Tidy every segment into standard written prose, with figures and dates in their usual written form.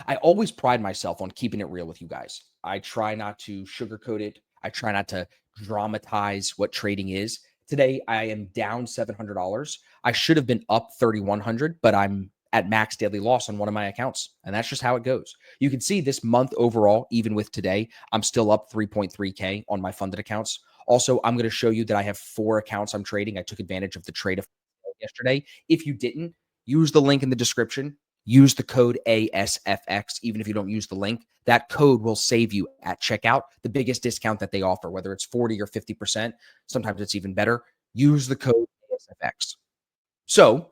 I always pride myself on keeping it real with you guys. I try not to sugarcoat it. I try not to dramatize what trading is. Today, I am down $700. I should have been up 3,100, but I'm at max daily loss on one of my accounts. And that's just how it goes. You can see this month overall, even with today, I'm still up 3.3K on my funded accounts. Also, I'm going to show you that I have 4 accounts I'm trading. I took advantage of the trade of yesterday. If you didn't, use the link in the description. Use the code ASFX. Even if you don't use the link, that code will save you at checkout the biggest discount that they offer, whether it's 40 or 50%. Sometimes it's even better. Use the code ASFX. So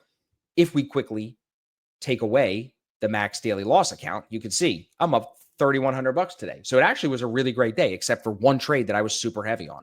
if we quickly take away the max daily loss account, you can see I'm up $3,100 today. So it actually was a really great day, except for one trade that I was super heavy on.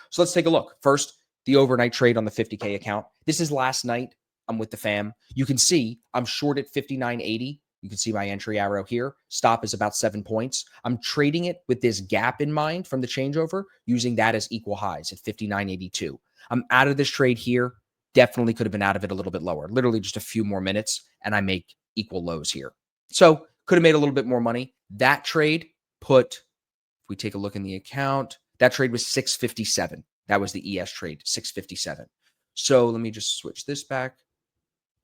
So let's take a look. First, the overnight trade on the 50K account. This is last night. I'm with the fam. You can see I'm short at 59.80. You can see my entry arrow here. Stop is about 7 points. I'm trading it with this gap in mind from the changeover, using that as equal highs at 59.82. I'm out of this trade here. Definitely could have been out of it a little bit lower, literally just a few more minutes, and I make equal lows here. So could have made a little bit more money. That trade put, if we take a look in the account, that trade was 657. That was the ES trade, 657. So let me just switch this back.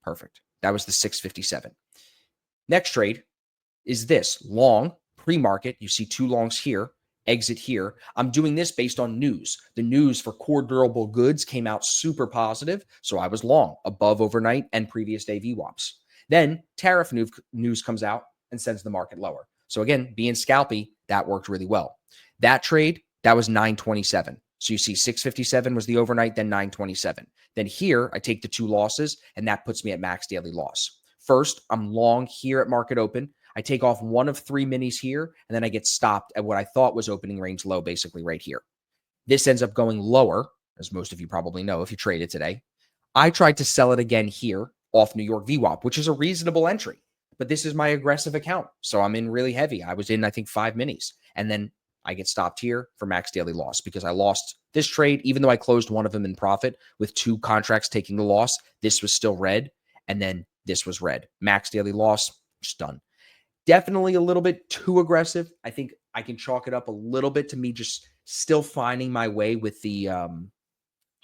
Perfect. That was the 657. Next trade is this long pre-market. You see 2 longs here, exit here. I'm doing this based on news. The news for core durable goods came out super positive. So I was long above overnight and previous day VWAPs. Then tariff news comes out and sends the market lower. So again, being scalpy, that worked really well. That trade, that was 927. So you see 657 was the overnight, then 927. Then here, I take the 2 losses, and that puts me at max daily loss. First, I'm long here at market open. I take off one of 3 minis here, and then I get stopped at what I thought was opening range low, basically right here. This ends up going lower, as most of you probably know if you traded today. I tried to sell it again here off New York VWAP, which is a reasonable entry. But this is my aggressive account. So I'm in really heavy. I was in, I think, 5 minis. And then I get stopped here for max daily loss because I lost this trade. Even though I closed one of them in profit with 2 contracts taking the loss, this was still red. And then this was red. Max daily loss, just done. Definitely a little bit too aggressive. I think I can chalk it up a little bit to me just still finding my way with the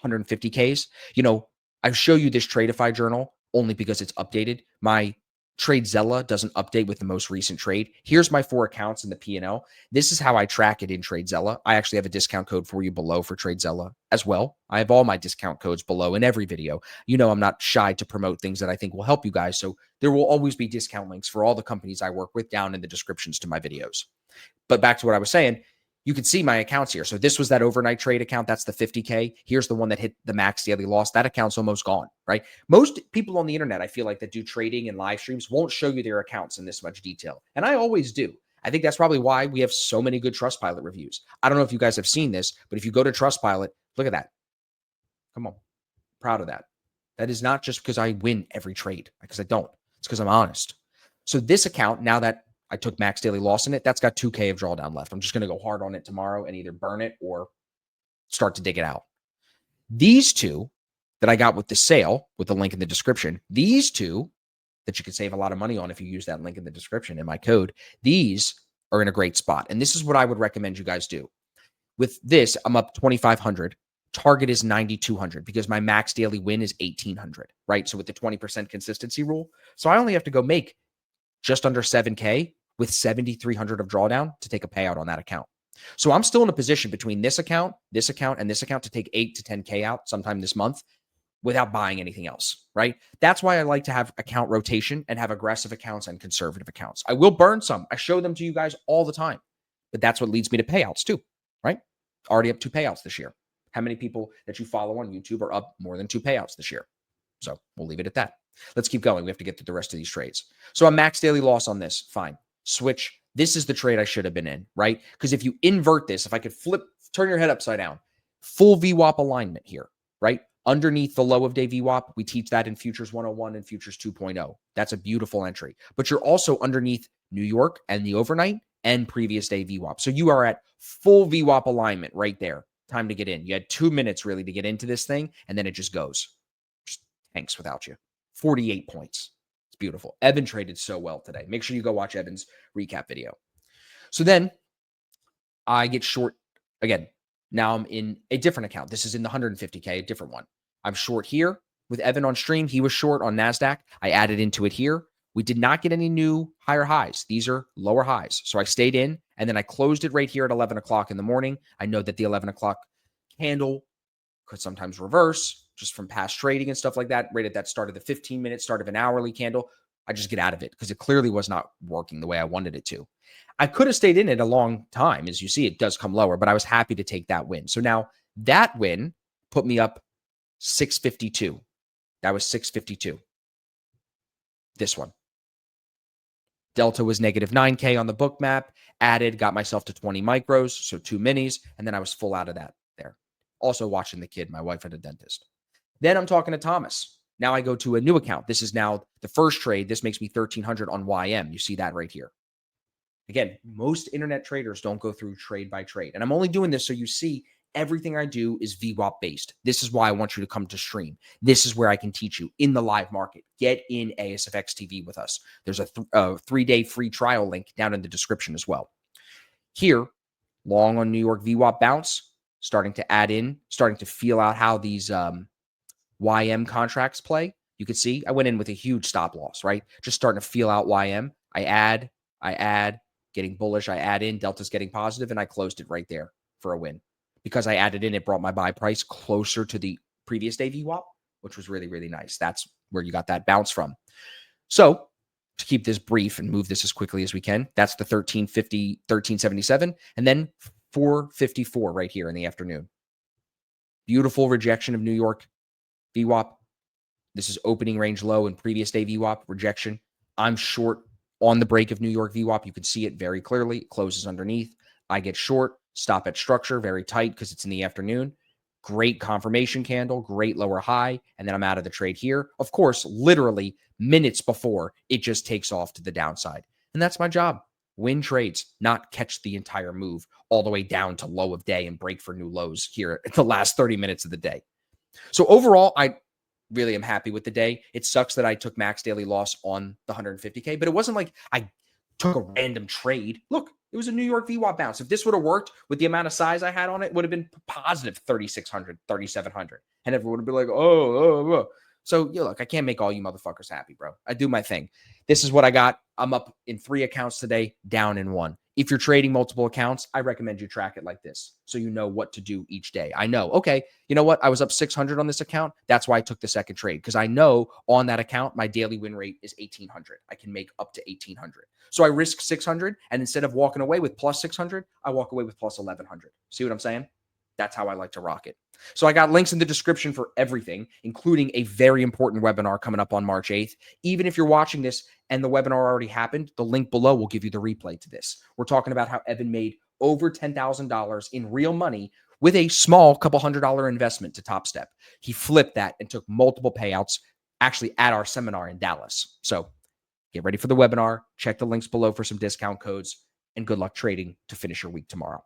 150Ks. You know, I show you this Tradeify journal only because it's updated. My TradeZella doesn't update with the most recent trade. Here's my 4 accounts in the P&L. This is how I track it in TradeZella. I actually have a discount code for you below for TradeZella as well. I have all my discount codes below in every video. You know, I'm not shy to promote things that I think will help you guys. So there will always be discount links for all the companies I work with down in the descriptions to my videos. But back to what I was saying, you can see my accounts here. So this was that overnight trade account. That's the 50K. Here's the one that hit the max daily loss. That account's almost gone, right? Most people on the internet, I feel like, that do trading and live streams won't show you their accounts in this much detail. And I always do. I think that's probably why we have so many good Trustpilot reviews. I don't know if you guys have seen this, but if you go to Trustpilot, look at that. Come on. Proud of that. That is not just because I win every trade, because I don't. It's because I'm honest. So this account, now that I took max daily loss in it, that's got 2K of drawdown left. I'm just going to go hard on it tomorrow and either burn it or start to dig it out. These 2 that I got with the sale, with the link in the description, these 2 that you can save a lot of money on if you use that link in the description in my code, these are in a great spot. And this is what I would recommend you guys do. With this, I'm up 2,500. Target is 9,200 because my max daily win is 1,800, right? So with the 20% consistency rule. So I only have to go make just under 7K with 7,300 of drawdown to take a payout on that account. So I'm still in a position between this account, and this account to take 8 to 10K out sometime this month without buying anything else, right? That's why I like to have account rotation and have aggressive accounts and conservative accounts. I will burn some. I show them to you guys all the time, but that's what leads me to payouts too, right? Already up 2 payouts this year. How many people that you follow on YouTube are up more than 2 payouts this year? So we'll leave it at that. Let's keep going. We have to get through the rest of these trades. So I'm max daily loss on this. Fine. Switch. This is the trade I should have been in, right? Because if you invert this, if I could turn your head upside down, full VWAP alignment here, right? Underneath the low of day VWAP, we teach that in Futures 101 and Futures 2.0. That's a beautiful entry. But you're also underneath New York and the overnight and previous day VWAP. So you are at full VWAP alignment right there. Time to get in. You had 2 minutes really to get into this thing, and then it just goes. Just tanks without you. 48 points. It's beautiful. Evan traded so well today. Make sure you go watch Evan's recap video. So then I get short again. Now I'm in a different account. This is in the 150K, a different one. I'm short here with Evan on stream. He was short on NASDAQ. I added into it here. We did not get any new higher highs. These are lower highs. So I stayed in and then I closed it right here at 11 o'clock in the morning. I know that the 11 o'clock candle could sometimes reverse just from past trading and stuff like that. Right at that start of the 15-minute, start of an hourly candle, I just get out of it because it clearly was not working the way I wanted it to. I could have stayed in it a long time. As you see, it does come lower, but I was happy to take that win. So now that win put me up 652. That was 652. This one. Delta was negative 9K on the book map, added, got myself to 20 micros, so 2 minis, and then I was full out of that there. Also watching the kid, my wife at a dentist. Then I'm talking to Thomas. Now I go to a new account. This is now the first trade. This makes me 1,300 on YM. You see that right here. Again, most internet traders don't go through trade by trade. And I'm only doing this so you see everything I do is VWAP based. This is why I want you to come to stream. This is where I can teach you in the live market. Get in ASFX TV with us. There's a 3-day free trial link down in the description as well. Here, long on New York VWAP bounce, starting to add in, starting to feel out how these YM contracts play. You can see I went in with a huge stop loss, right? Just starting to feel out YM. I add, getting bullish. I add in, Delta's getting positive, and I closed it right there for a win. Because I added in, it brought my buy price closer to the previous day VWAP, which was really, really nice. That's where you got that bounce from. So to keep this brief and move this as quickly as we can, that's the 1350, 1377, and then 454 right here in the afternoon. Beautiful rejection of New York VWAP. This is opening range low and previous day VWAP rejection. I'm short on the break of New York VWAP. You can see it very clearly. It closes underneath. I get short, stop at structure, very tight because it's in the afternoon. Great confirmation candle, great lower high, and then I'm out of the trade here. Of course, literally minutes before it just takes off to the downside. And that's my job. Win trades, not catch the entire move all the way down to low of day and break for new lows here at the last 30 minutes of the day. So overall, I really am happy with the day. It sucks that I took max daily loss on the 150K, but it wasn't like I took a random trade. Look, it was a New York VWAP bounce. If this would have worked with the amount of size I had on it, would have been positive 3,600, 3,700. And everyone would be like, oh. So, look, I can't make all you motherfuckers happy, bro. I do my thing. This is what I got. I'm up in 3 accounts today, down in 1. If you're trading multiple accounts, I recommend you track it like this so you know what to do each day. I know, okay, you know what? I was up 600 on this account. That's why I took the second trade because I know on that account, my daily win rate is 1,800. I can make up to 1,800. So I risk 600, and instead of walking away with plus 600, I walk away with plus 1,100. See what I'm saying? That's how I like to rock it. So I got links in the description for everything, including a very important webinar coming up on March 8th. Even if you're watching this and the webinar already happened, the link below will give you the replay to this. We're talking about how Evan made over $10,000 in real money with a small couple $100 investment to Top Step. He flipped that and took multiple payouts actually at our seminar in Dallas. So get ready for the webinar. Check the links below for some discount codes, and good luck trading to finish your week tomorrow.